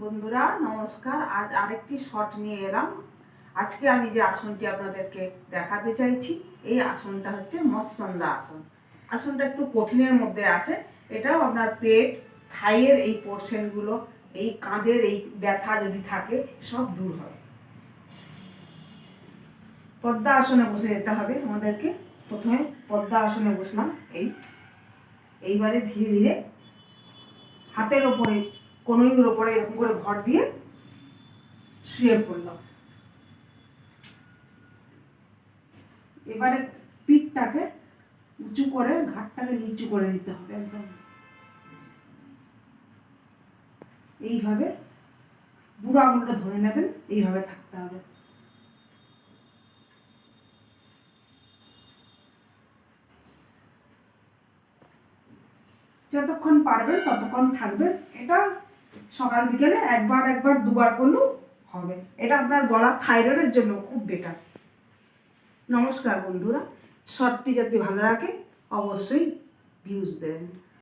বন্ধুরা নমস্কার। আজ আরেকটি শট নিয়ে এলাম। আজকে আমি যে আসনটি আপনাদেরকে দেখাতে চাইছি, এই আসনটা হচ্ছে মৎস্যন্দা আসন। আসনটা একটু কঠিনের মধ্যে আছে। এটাও আপনার পেট, থাইয়ের এই পোর্শনগুলো, এই কাঁধের এই ব্যথা যদি থাকে সব দূর হবে। পদ্মা আসনে বসে যেতে হবে আমাদেরকে। প্রথমে পদ্মা আসনে বসলাম। এইবারে ধীরে ধীরে হাতের ওপরে, কনুইয়ের ওপরে এরকম করে ভর দিয়ে শুয়ে পড়লাম। এবারে পিঠটাকে উঁচু করে, ঘাটটাকে নিচু করে দিতে হবে একদম। এইভাবে বুড়ো আঙুলটা ধরে নেবেন, এইভাবে থাকতে হবে। যতক্ষণ পারবেন ততক্ষণ থাকবেন। এটা সকাল বিকেলে একবার দুবার করলেও হবে। এটা আপনার গলা থাইরয়েডের জন্য খুব বেটার। নমস্কার বন্ধুরা, শর্টটি যদি ভালো লাগে অবশ্যই ভিউজ দেবেন।